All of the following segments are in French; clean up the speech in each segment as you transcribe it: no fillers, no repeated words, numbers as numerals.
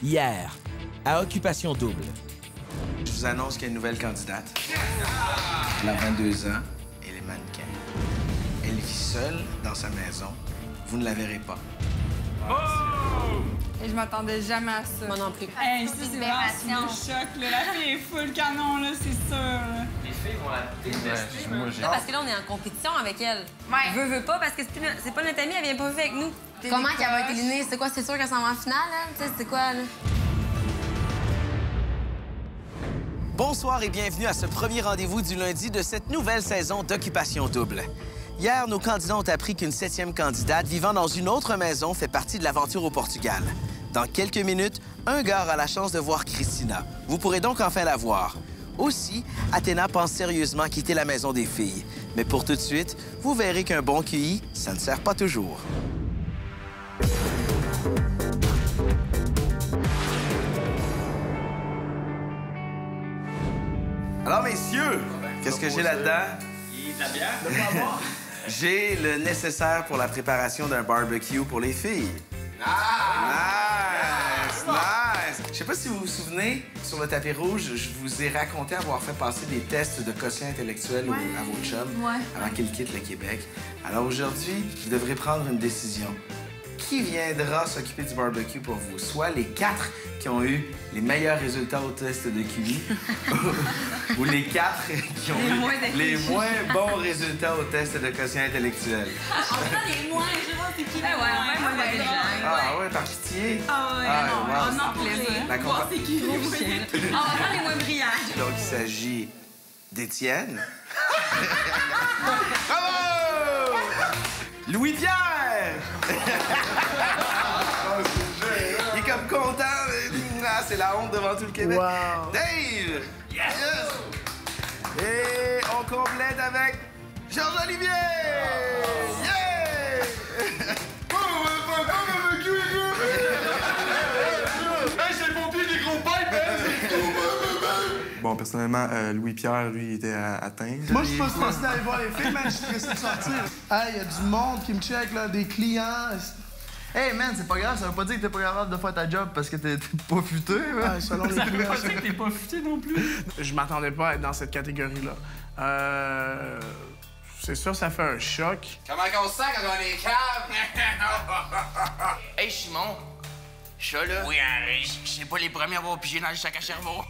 Hier, à Occupation Double. Je vous annonce qu'il y a une nouvelle candidate. Elle a 22 ans. Elle est mannequin. Elle vit seule dans sa maison. Vous ne la verrez pas. Et je m'attendais jamais à ça. Moi non plus. Hey, ça, c'est vraiment le choc, là. La fille est full canon, là, c'est sûr, là. Les filles vont la détester. Non, parce que là, on est en compétition avec elle. Ouais. Veux pas, parce que c'est pas notre amie, elle vient pas vivre avec nous. Comment qu'elle va être éliminée? C'est quoi? C'est sûr qu'elle s'en va en finale, hein? Tu sais, c'est quoi, là? Bonsoir et bienvenue à ce premier rendez-vous du lundi de cette nouvelle saison d'Occupation Double. Hier, nos candidats ont appris qu'une 7e candidate vivant dans une autre maison fait partie de l'aventure au Portugal. Dans quelques minutes, un gars aura la chance de voir Christina. Vous pourrez donc enfin la voir. Aussi, Athéna pense sérieusement quitter la maison des filles. Mais pour tout de suite, vous verrez qu'un bon QI, ça ne sert pas toujours. Alors, messieurs, qu'est-ce que j'ai là-dedans? De la bière? J'ai le nécessaire pour la préparation d'un barbecue pour les filles. Nice! Je sais pas si vous vous souvenez, sur le tapis rouge, je vous ai raconté avoir fait passer des tests de quotient intellectuel à vos chums avant qu'ils quittent le Québec. Alors aujourd'hui, vous devrez prendre une décision. Qui viendra s'occuper du barbecue pour vous? Soit les 4 qui ont eu les meilleurs résultats au test de QI ou les 4 qui ont eu les moins bons résultats au test de quotient intellectuel. Les moins, je vois, c'est qui? Ouais, moi, Ah ouais, par pitié? Ah ouais, non, plaisir. La compa- C'est qui? On va faire les moins brillants. Donc, il s'agit d'Étienne. Bravo! Louis-Pierre! Il est comme content. Ah, c'est la honte devant tout le Québec. Wow. Dave! Yes! Et on complète avec Georges-Olivier! Yeah! Bon, personnellement, Louis-Pierre, lui, il était atteint. Moi, je suis pas stressé d'aller voir les filles, man. Je suis stressé de sortir. Hey, y a du monde qui me check, là, des clients. Hey man, c'est pas grave, ça veut pas dire que t'es pas capable de faire ta job parce que t'es pas futé, ouais. Ouais, selon les clients. Je sais que t'es pas futé non plus. Je m'attendais pas à être dans cette catégorie-là. C'est sûr, ça fait un choc. Comment qu'on se sent quand on est calme? Hey, Simon. Ça, là? Oui, c'est pas les premiers à avoir pigé dans le sac à cerveau.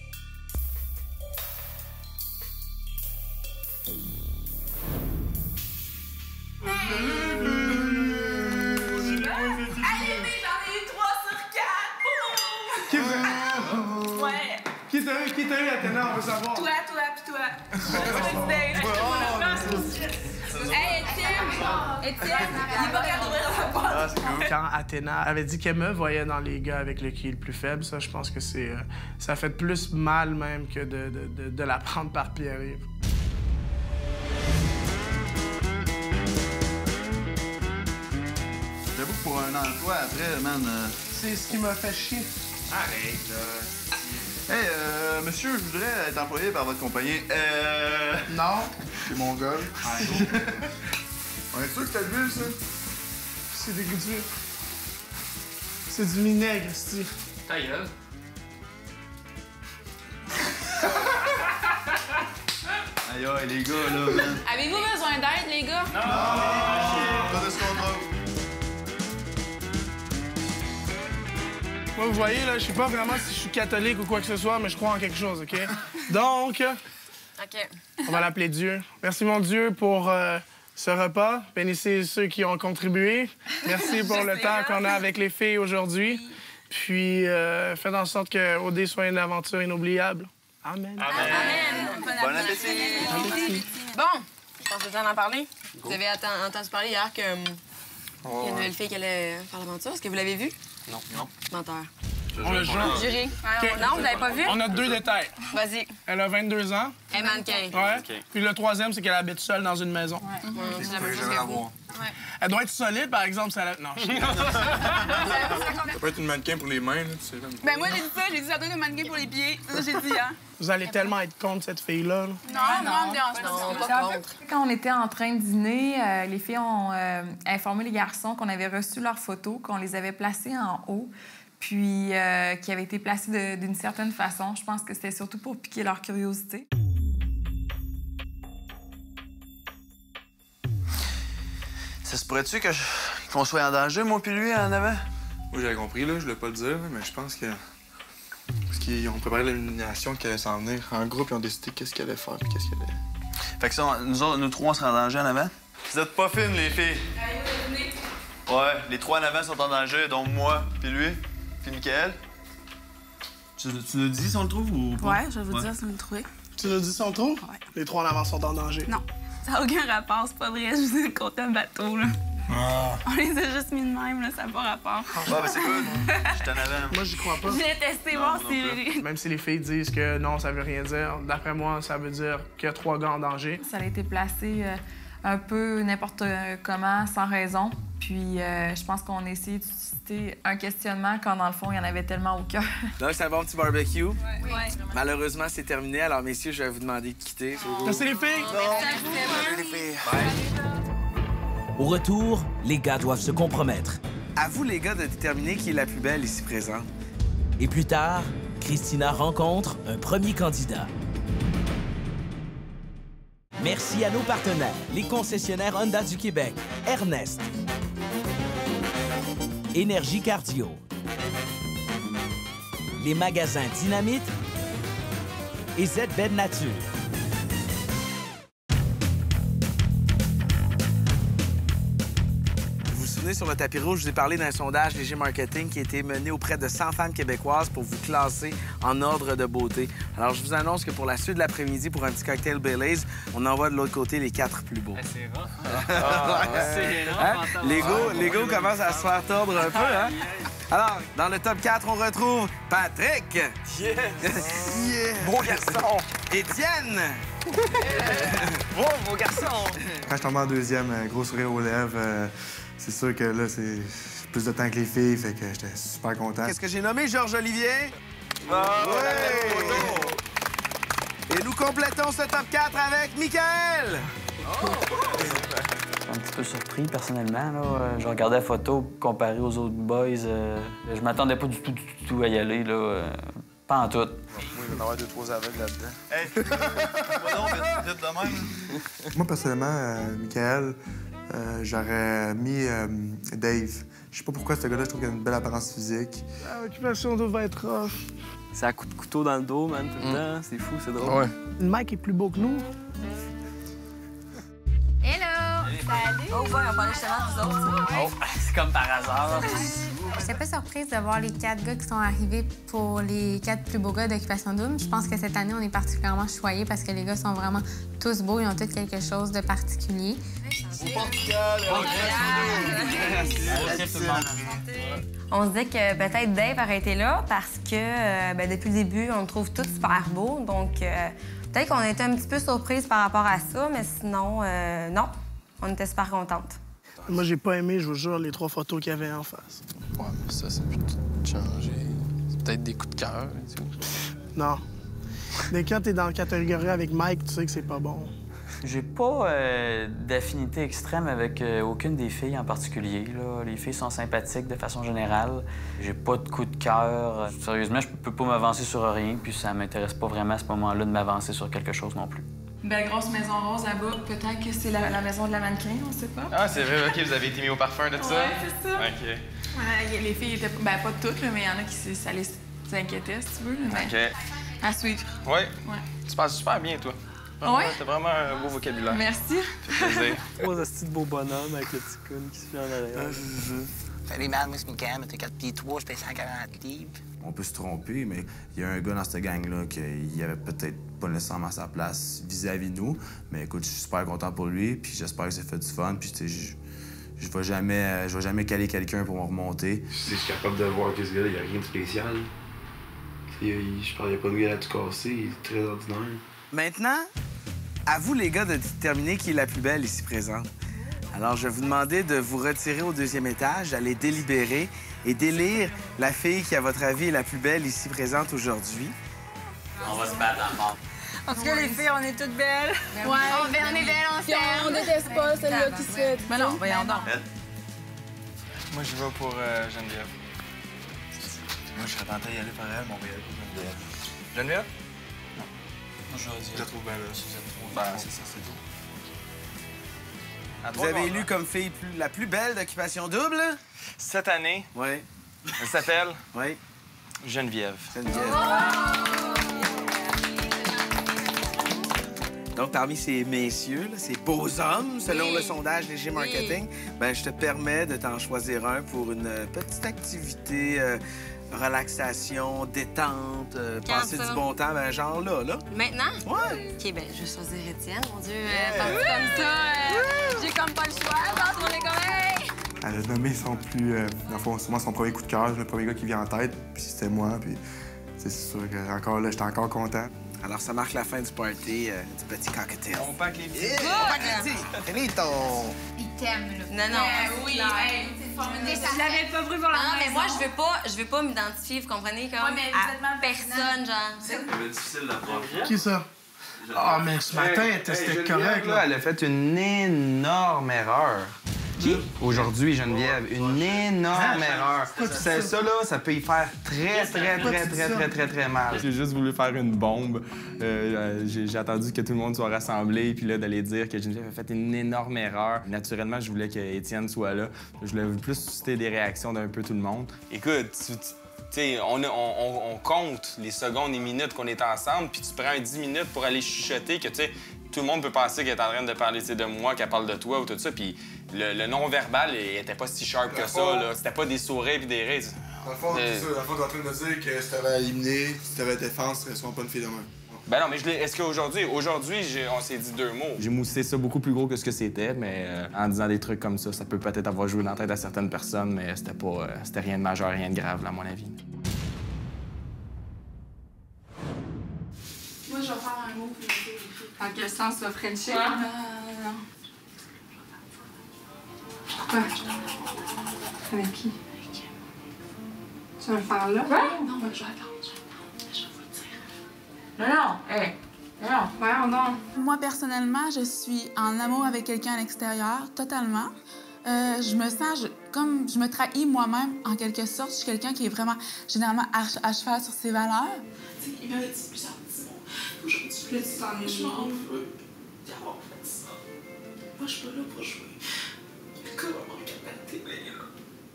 Allez, j'en ai eu 3 sur 4! Ouais. Qui t'a eu, Athéna, on veut savoir? Toi, pis toi. Hey, Étienne, il est pas capable d'ouvrir la porte. Ah, c'est cool. Quand Athéna avait dit qu'elle me voyait dans les gars avec le QI le plus faible, ça, je pense que c'est... ça fait plus mal même que de la prendre par Pierre-Yves. J'avoue que pour un emploi après, man... C'est ce qui m'a fait chier. Arrête, là. Hey, monsieur, je voudrais être employé par votre compagnie. Non. C'est mon gars. On est sûr que t'as vu, ça? C'est dégoûtant. C'est du vinaigre, c'ti. Ta gueule. Aïe, aïe, les gars, là, man. Avez-vous besoin d'aide, les gars? Pas de ce contrat. Moi, vous voyez, là, je sais pas vraiment si je suis catholique ou quoi que ce soit, mais je crois en quelque chose, OK? Donc, OK. on va l'appeler Dieu. Merci, mon Dieu, pour ce repas. Bénissez ceux qui ont contribué. Merci pour le temps qu'on a avec les filles aujourd'hui. Puis, faites en sorte que OD soit une aventure inoubliable. Amen. Bon appétit. Bon, je pense que vous en parler. Vous avez entendu parler hier qu'il y a une nouvelle fille qui allait faire l'aventure. Est-ce que vous l'avez vue? Non. Menteur. On le joue. Jury. OK. Non, vous l'avez pas vu? On a 2 détails. Vas-y. Elle a 22 ans. Elle est mannequin. Ouais. Puis le 3e, c'est qu'elle habite seule dans une maison. C'est la même chose que vous. Elle doit être solide, par exemple, si elle a... Non, je... Ça peut être une mannequin pour les mains, là, tu sais. Ben moi, j'ai dit ça, j'ai dit ça doit être un mannequin pour les pieds. Ça, j'ai dit, hein. Vous allez tellement être contre cette fille-là. là. Non, on me dérange pas. Non, C'est pas un peu contre. quand on était en train de dîner, les filles ont informé les garçons qu'on avait reçu leurs photos, qu'on les avait placées en haut. puis qui avaient été placés d'une certaine façon. Je pense que c'était surtout pour piquer leur curiosité. Ça se pourrait-tu qu'on soit en danger, moi puis lui, en avant? Moi, j'avais compris, là, je voulais pas le dire, mais je pense que... Parce qu'ils ont préparé l'élimination qui allait s'en venir. En groupe, ils ont décidé qu'est-ce qu'ils allaient faire puis qu'est-ce qu'ils allaient... Fait que ça, nous trois, on sera en danger en avant? Vous êtes pas fines, les filles. Ouais, les trois en avant sont en danger, donc moi, puis lui, puis Michael. Tu nous dis si on le trouve ou pas? Ouais, je vais vous dire si on le trouve. Tu nous dis si on le trouve? Ouais. Les trois en avant sont en danger. Non, ça n'a aucun rapport, c'est pas vrai. Je vous ai compté un bateau, là. On les a juste mis de même, là, ça n'a pas rapport. Ouais, ben c'est cool. J'étais en avant. Moi, j'y crois pas. Je l'ai testé, voir si... Même si les filles disent que non, ça veut rien dire, d'après moi, ça veut dire qu'il y a 3 gars en danger. Ça a été placé un peu n'importe comment, sans raison. Puis je pense qu'on a essayé de susciter un questionnement quand, dans le fond, il y en avait tellement au cœur. Donc, c'est un bon petit barbecue. Ouais. Malheureusement, c'est terminé. Alors, messieurs, je vais vous demander de quitter. Merci les filles! Salut, les filles. Au retour, les gars doivent se compromettre. À vous, les gars, de déterminer qui est la plus belle ici présente. Et plus tard, Christina rencontre un premier candidat. Merci à nos partenaires, les concessionnaires Honda du Québec, Ernest, Énergie Cardio, les magasins Dynamite et ZBed Nature. Sur le tapis rouge, je vous ai parlé d'un sondage Léger Marketing qui a été mené auprès de 100 femmes québécoises pour vous classer en ordre de beauté. Alors, je vous annonce que pour la suite de l'après-midi, pour un petit cocktail Baileys, on envoie de l'autre côté les 4 plus beaux. C'est rough. C'est L'ego commence à se faire tordre un peu, hein? Alors, dans le top 4, on retrouve Patrick. Yes! Yeah. Beau garçon! Étienne. Oh, beau garçon! Quand je tombe en deuxième, gros sourire aux lèvres, c'est sûr que là, c'est plus de temps que les filles, fait que j'étais super content. Qu'est-ce que j'ai nommé, Georges-Olivier? Et nous complétons ce top 4 avec Michael. Un petit peu surpris, personnellement. Là. Je regardais la photo comparée aux autres boys. Je m'attendais pas du tout à y aller. Là. Pas en tout. Moi, il va y en avoir 2-3 aveugles là-dedans. Hey! Moi non, vite de même. Moi, personnellement, Michael, j'aurais mis Dave. Je sais pas pourquoi ce gars-là, je trouve qu'il a une belle apparence physique. L'occupation doit être rough. C'est à coup de couteau dans le dos, man, tout le temps. C'est fou, c'est drôle. Ouais. Le mec est plus beau que nous. Hello! Salut! Oh, ouais, on parlait justement des autres. Oh, c'est comme par hasard. J'étais pas surprise de voir les 4 gars qui sont arrivés pour les 4 plus beaux gars d'Occupation Double. Je pense que cette année, on est particulièrement choyés parce que les gars sont vraiment tous beaux. Ils ont tous quelque chose de particulier. Au Portugal! On se dit que peut-être Dave aurait été là parce que depuis le début, on le trouve tous super beaux. Donc, peut-être qu'on était un petit peu surprise par rapport à ça, mais sinon, non. On était super contentes. Moi, j'ai pas aimé, je vous jure, les 3 photos qu'il y avait en face. Ouais, mais ça peut tout changer. C'est peut-être des coups de cœur. Non. Dès que t'es dans la catégorie avec Mike, tu sais que c'est pas bon. J'ai pas d'affinité extrême avec aucune des filles en particulier. Là. Les filles sont sympathiques de façon générale. J'ai pas de coup de cœur. Sérieusement, je peux pas m'avancer sur rien, puis ça m'intéresse pas vraiment à ce moment-là de m'avancer sur quelque chose non plus. Une belle grosse maison rose là-bas. Peut-être que c'est la maison de la mannequin, on sait pas. Ah, c'est vrai, OK, vous avez été mis au parfum de ça? Ouais, c'est ça. OK. Ouais, les filles étaient... Ben, pas toutes, là, mais il y en a qui ça les inquiétait, si tu veux. Mais... OK. À suivre. Ouais. Ouais. Tu passes super bien, toi. Vraiment, Ouais? t'as vraiment un beau vocabulaire. Merci. Ça fait plaisir. Trois astis de beau bonhomme avec le petit coon qui se fait en arrière. Salut, man, moi, c'est Michael, mais t'es 4 pieds 3, je paye 140 livres. On peut se tromper, mais il y a un gars dans cette gang-là qui avait peut-être pas nécessairement sa place vis-à-vis de nous. Mais écoute, je suis super content pour lui, puis j'espère que ça fait du fun. Puis, tu sais, je vais jamais caler quelqu'un pour me remonter. Je suis capable de voir que ce gars-là, il n'y a rien de spécial. Je parle, il n'y a pas de gars à tout casser, il est très ordinaire. Maintenant, à vous, les gars, de déterminer qui est la plus belle ici présente. Alors, je vais vous demander de vous retirer au 2e étage, d'aller délibérer et d'élire la fille qui, à votre avis, est la plus belle ici présente aujourd'hui. On va se battre en mort. Parce que les filles, on est toutes belles. Ouais, on est belles, on s'aime. On déteste pas celle-là qui se fait. Mais non, voyons donc. Moi, je vais pour Geneviève. Moi, je serais tenté d'y aller par elle, mais on va y aller pour Geneviève. Geneviève? Non. Moi, je vais dire. Je la trouve bien, là. Si vous êtes trop. Ben, c'est ça, c'est tout. Vous avez élu comme fille la plus belle d'Occupation Double? Cette année, Oui. elle s'appelle Oui. Geneviève. Geneviève. Donc, parmi ces messieurs, là, ces beaux hommes, selon le sondage Léger Marketing, ben, je te permets de t'en choisir un pour une petite activité, relaxation, détente, passer du bon temps, ben, genre là. Maintenant? Ouais. OK, ben je vais choisir Étienne. Mon Dieu, parti comme ça, j'ai comme pas le choix. Dans mon école. Elle a nommé son plus... dans le fond, moi, son premier coup de cœur, le premier gars qui vient en tête, puis c'était moi, puis c'est sûr que encore là, j'étais encore content. Alors, ça marque la fin du party, du petit cocktail. On pack les petits. On pack les petits! Finito! Il t'aime, là. Non. Oui, Je l'avais pas pris pour la Non, mais moi, je veux pas m'identifier, vous comprenez? Comme mais vous êtes mal à personne, genre. C'est difficile d'apprendre. Qui ça? Ah, mais ce matin, c'était correct, là. Elle a fait une énorme erreur. Qui? Aujourd'hui, Geneviève, une énorme erreur. Ça, là, ça peut y faire très mal. J'ai juste voulu faire une bombe. J'ai attendu que tout le monde soit rassemblé, puis là, d'aller dire que Geneviève a fait une énorme erreur. Naturellement, je voulais qu'Étienne soit là. Je voulais plus susciter des réactions d'un peu tout le monde. Écoute, tu sais, on compte les secondes et minutes qu'on est ensemble, puis tu prends 10 minutes pour aller chuchoter que, tu sais, tout le monde peut penser qu'elle est en train de parler de moi, qu'elle parle de toi ou tout ça, puis le non-verbal était pas si sharp que ça, là. C'était pas des sourires puis des rires. Dans le fond, c'est ça. Dans le fond, t'es en train de me dire que si t'avais éliminé, si t'avais défense, tu serais souvent pas une fille de même. Ben non, mais est-ce qu'aujourd'hui, on s'est dit 2 mots? J'ai moussé ça beaucoup plus gros que ce que c'était, mais en disant des trucs comme ça, ça peut peut-être avoir joué dans la tête à certaines personnes, mais c'était rien de majeur, rien de grave, là, à mon avis. Moi, je vais faire un mot pour les filles. En quel sens, le Frenchie? Non. Pourquoi? Avec qui? Tu vas le faire là? Ouais? Non, mais je vais attendre. Je vais vous le dire. Non, hey! Non, voyons donc. Moi, personnellement, je suis en amour avec quelqu'un à l'extérieur, totalement. Je me sens comme je me trahis moi-même, en quelque sorte. Je suis quelqu'un qui est vraiment, généralement, à cheval sur ses valeurs. Tu sais, il m'avait dit plusieurs petits mots. Aujourd'hui, tu t'en je m'en veux d'avoir fait ça. Moi, je suis pas là pour jouer.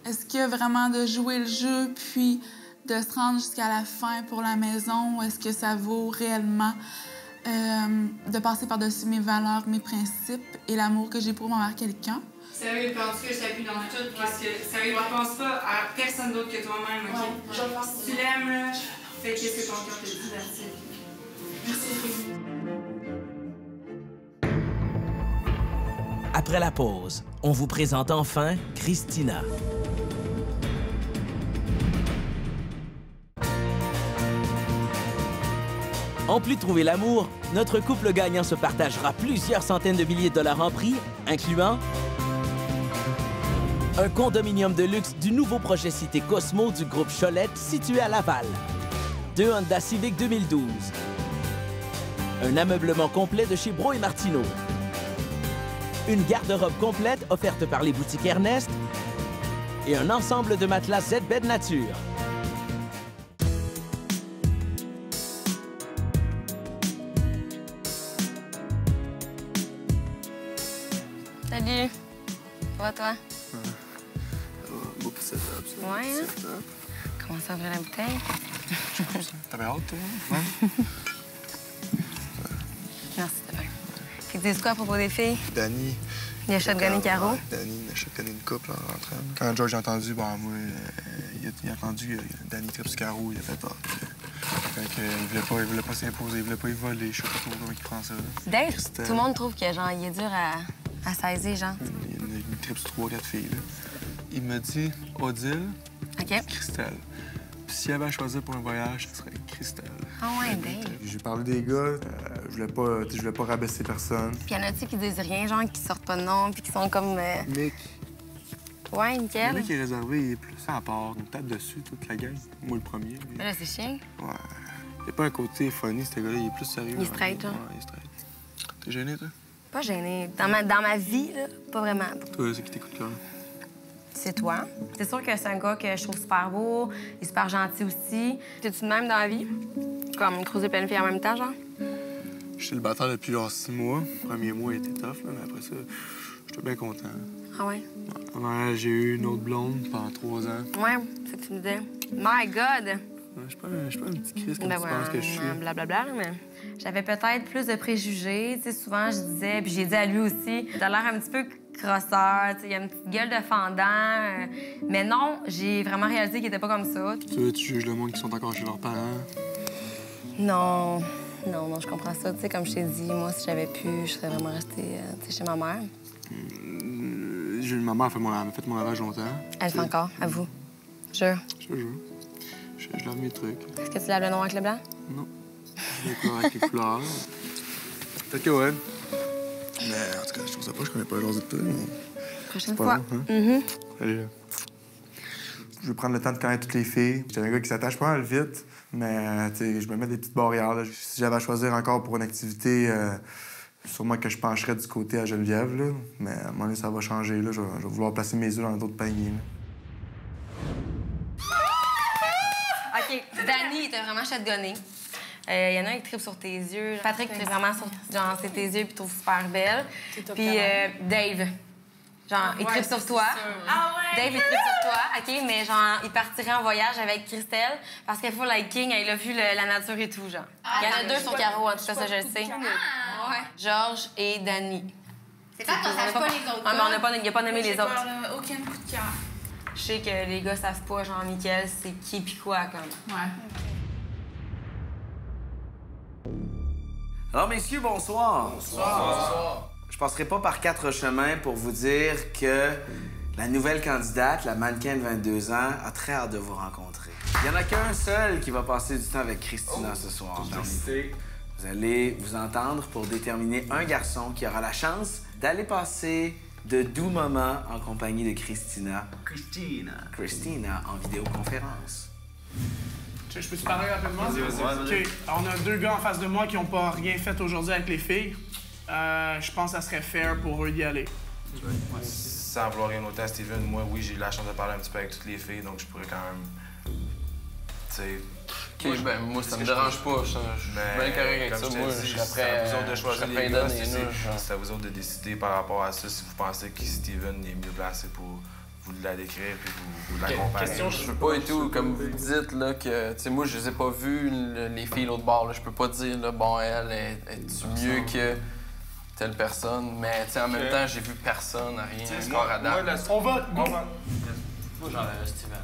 Est-ce qu'il y a vraiment de jouer le jeu, puis de se rendre jusqu'à la fin pour la maison? Est-ce que ça vaut réellement de passer par-dessus mes valeurs, mes principes et l'amour que j'ai pour envers quelqu'un? Sérieux, penses que je t'appuie dans tout parce que, sérieux, ne pense pas à personne d'autre que toi-même, OK? Ouais, si tu l'aimes, là, fais qu'est-ce que ton cœur te dit là-dessus. Merci. Après la pause, on vous présente enfin Christina. En plus de trouver l'amour, notre couple gagnant se partagera plusieurs centaines de milliers de dollars en prix, incluant un condominium de luxe du nouveau projet Cité Cosmo du groupe Cholette situé à Laval, 2 Honda Civic 2012, un ameublement complet de chez Bro et Martineau, une garde-robe complète offerte par les boutiques Ernest et un ensemble de matelas Z-Bed Nature. Salut. Ça va, toi? Beaucoup de setup, ça. Ouais, hein? Comment ça ouvrir la bouteille? T'avais hâte, toi? Ouais. Merci, t'as bien. Ils disent quoi à propos des filles? Danny. Il a shotgunné Caro? Ouais, Danny, il a shotgunné une couple en rentrant. Quand George a entendu, bon, moi, il a entendu Danny tripe sur Caro, il a fait peur. Fait qu'il voulait pas s'imposer, il voulait pas y voler. Je sais pas trop comment il prend ça. Dave, tout le monde trouve que, genre, il est dur à saisir, genre. Il tripe sur 3-4 filles, là. Il m'a dit Odile, Christelle. Puis s'il y avait à choisir pour un voyage, ce serait Christelle. Ah ouais, Dave. J'ai parlé des gars, je voulais pas rabaisser personne. Puis y en a-tu qui disent rien, genre, qui sortent pas de nom, puis qui sont comme... Mick. Ouais, nickel. Mick est réservé, il est plus à part. On tape dessus, toute la gang. Moi, le premier. Mais là, c'est chiant. Ouais. Il n'y a pas un côté funny, ce gars-là, il est plus sérieux. Il est straight, genre. Ouais, il est straight. T'es gêné, toi? Pas gêné. Dans ma vie, là, pas vraiment. Toi, c'est qui tes coups de cœur? c'est toi. C'est sûr que c'est un gars que je trouve super beau, il est super gentil aussi. T'es-tu de même dans la vie? Comme creuser plein de filles en même temps, genre? Je suis célibataire depuis genre 6 mois. Le premier mois a été tough, là, mais après ça, j'étais bien content. Ah ouais? Ouais, j'ai eu une autre blonde pendant 3 ans. Ouais, c'est ce que tu me disais. My God! Je suis pas un petit Christ comme Ben tu penses que je suis. Blablabla, mais j'avais peut-être plus de préjugés. Tu sais, souvent, je disais, puis j'ai dit à lui aussi, t'as l'air un petit peu crosseur, tu sais, il a une petite gueule de fendant. Mais non, j'ai vraiment réalisé qu'il était pas comme ça. Tu juges le monde qui sont encore chez leurs parents? Non, je comprends ça. Tu sais, comme je t'ai dit, moi, si j'avais pu, je serais vraiment restée chez ma mère. Ma mère a fait mon lavage longtemps. Elle fait encore, à vous. Jure. Je te jure. Je lave mes trucs. Est-ce que tu laves le noir avec le blanc? Non. Je les couleurs avec les couleurs. Peut-être que ouais. Mais en tout cas, je trouve ça pas, je connais pas le genre de tout. Prochaine fois. Long, hein? Allez. Je vais prendre le temps de connaître toutes les filles. J'étais un gars qui s'attache pas mal vite, mais je me mets des petites barrières. Là. Si j'avais à choisir encore pour une activité, sûrement que je pencherais du côté à Geneviève. Là. Mais à un moment donné, ça va changer. Là. Je vais vouloir placer mes œufs dans d'autres paniers. Là. OK. Dani, t'as vraiment shotgunné. Il y en a un qui tripe sur tes yeux. Patrick tripe vraiment sur c'est tes yeux puis trouve super belle. Puis Dave, genre, il tripe sur toi. Ah ouais! Dave, il tripe sur toi, OK? Mais genre, il partirait en voyage avec Christelle parce qu'elle faut liking, elle a vu la nature et tout, genre. Il y en a deux sur Caro, en tout cas, ça, je le sais. Georges et Dani. C'est pas qu'on sache pas les autres. Ah, mais il a pas nommé les autres. Aucun coup de cœur. Je sais que les gars savent pas, genre, Mickaël, c'est qui pis quoi, comme. Ouais. Alors, messieurs, bonsoir. Bonsoir. Je passerai pas par 4 chemins pour vous dire que la nouvelle candidate, la mannequin de 22 ans, a très hâte de vous rencontrer. Il n'y en a qu'un seul qui va passer du temps avec Christina ce soir. Vous allez vous entendre pour déterminer un garçon qui aura la chance d'aller passer de doux moments en compagnie de Christina. Christina en vidéoconférence. Je peux te parler rapidement? Vas-y. OK. Alors, on a 2 gars en face de moi qui n'ont pas rien fait aujourd'hui avec les filles. Je pense que ça serait fair pour eux d'y aller. Sans vouloir rien autant, Steven, moi, oui, j'ai eu la chance de parler un petit peu avec toutes les filles, donc je pourrais quand même. Tu sais. OK, ben moi, ça me dérange pas. Je suis bien correct avec ça. Moi, je serais prêt à vous autres de choisir les gars. C'est à vous autres de décider par rapport à ça si vous pensez que Steven est mieux placé pour vous la décrire puis vous l'accompagner. Question, je veux pas et tout, comme vous dites, là, que, tu sais, moi, je les ai pas vues, les filles l'autre bord, là. Je peux pas dire, là, bon, elle est-tu mieux que telle personne, mais, tu sais, en même temps, j'ai vu personne, rien, encore à date. On va. Moi, j'enverrai Steven,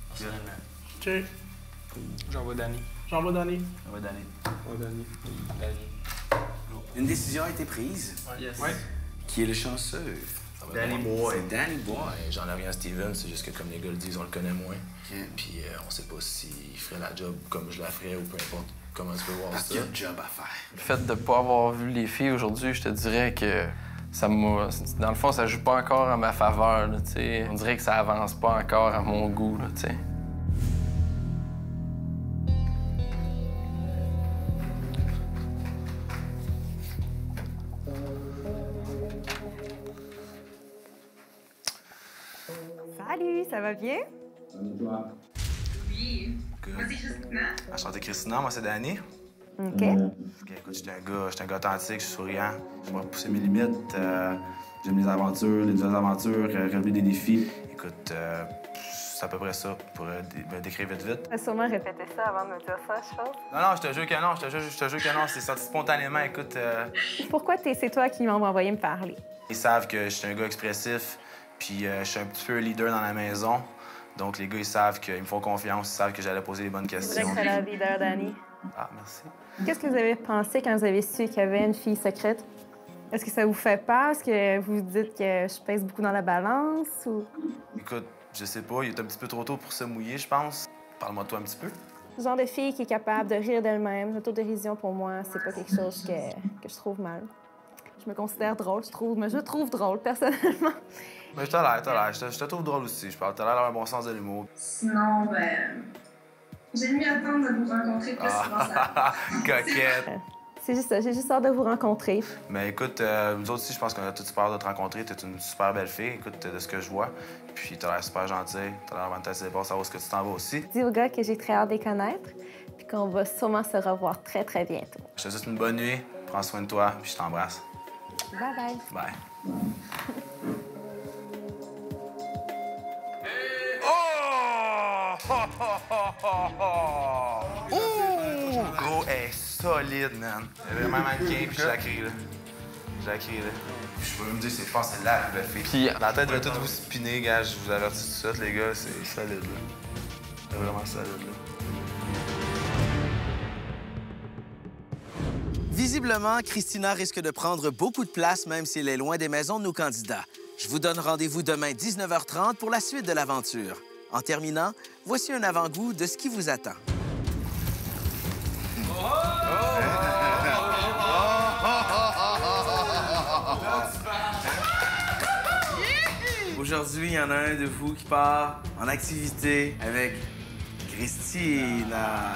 personnellement. OK. J'envoie Dani. J'envoie Dani. Une décision a été prise. Yes. Ouais. Qui est le chanceux? Danny Boy. C'est Danny Boy. J'en ai rien à Steven, c'est juste que comme les gars le disent, on le connaît moins. Puis on sait pas s'il ferait la job comme je la ferais ou peu importe comment tu peux voir Parce ça. qu'il y a un job à faire. Le fait de pas avoir vu les filles aujourd'hui, je te dirais que ça m'a... Dans le fond, ça joue pas encore à ma faveur, là, tu sais. On dirait que ça avance pas encore à mon goût, là, tu sais. Salut, ça va bien? Oui. Good. Moi, c'est Christina. Enchanté, Christina, moi, c'est Danny. OK. Écoute, j'étais un gars authentique, je suis souriant. Je vais pousser mes limites. J'aime les aventures, les nouvelles aventures, relever des défis. Écoute, c'est à peu près ça pour me décrire vite. Tu as sûrement répété ça avant de me dire ça, je pense. Non, je te jure que non, c'est sorti spontanément, écoute. Pourquoi c'est toi qui m'as envoyé me parler? Ils savent que je suis un gars expressif, puis je suis un petit peu leader dans la maison. Donc les gars, ils savent qu'ils me font confiance, ils savent que j'allais poser les bonnes questions. C'est vrai que t'as l'air leader, Danny. Ah, merci. Qu'est-ce que vous avez pensé quand vous avez su qu'il y avait une fille secrète? Est-ce que ça vous fait peur? Est-ce que vous vous dites que je pèse beaucoup dans la balance? Ou... Écoute, je sais pas, il est un petit peu trop tôt pour se mouiller, je pense. Parle-moi de toi un petit peu. Le genre de fille qui est capable de rire d'elle-même, l'autodérision, pour moi, c'est pas quelque chose que je trouve mal. Je me considère drôle, mais je trouve drôle, personnellement. Mais je te trouve drôle aussi. T'as l'air d'avoir un bon sens de l'humour. Sinon, ben. J'ai mieux attendre de vous rencontrer plus souvent. Ça. Coquette. C'est juste ça, j'ai juste hâte de vous rencontrer. Mais écoute, nous autres aussi, je pense qu'on a tout super de te rencontrer. T'es une super belle fille, écoute, de ce que je vois. Puis t'as l'air super gentille, t'as l'air vraiment de savoir où est-ce que tu t'en vas aussi. Dis aux gars que j'ai très hâte de les connaître, puis qu'on va sûrement se revoir très, très bientôt. Je te souhaite une bonne nuit, prends soin de toi, puis je t'embrasse. Bye bye. Bye. Oh! Gros, elle est solide, man. Elle est vraiment mannequin, puis je la crie, là. Je la crie, là. Je peux me dire, je pense que c'est la plus belle fille. Puis la tête va toute vous spinner, gars. Je vous avertis tout de suite, les gars. C'est solide, là. C'est vraiment solide, là. Visiblement, Christina risque de prendre beaucoup de place, même s'il est loin des maisons de nos candidats. Je vous donne rendez-vous demain 19h30 pour la suite de l'aventure. En terminant, voici un avant-goût de ce qui vous attend. Aujourd'hui, il y en a un de vous qui part en activité avec Christina.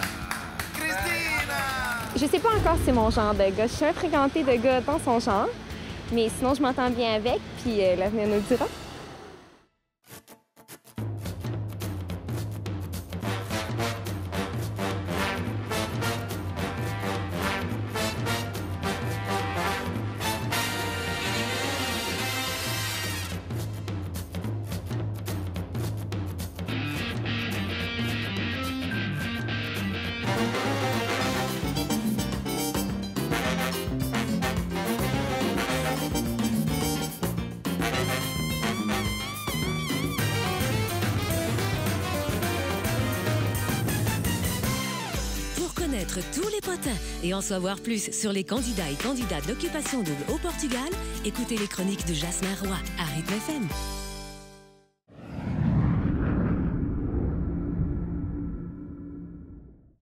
Je sais pas encore si c'est mon genre de gars. Je suis fréquentée de gars dans son genre, mais sinon, je m'entends bien avec, puis l'avenir nous le dira. Tous les potins et en savoir plus sur les candidats et candidates d'Occupation Double au Portugal, écoutez les chroniques de Jasmin Roy à Rythme FM.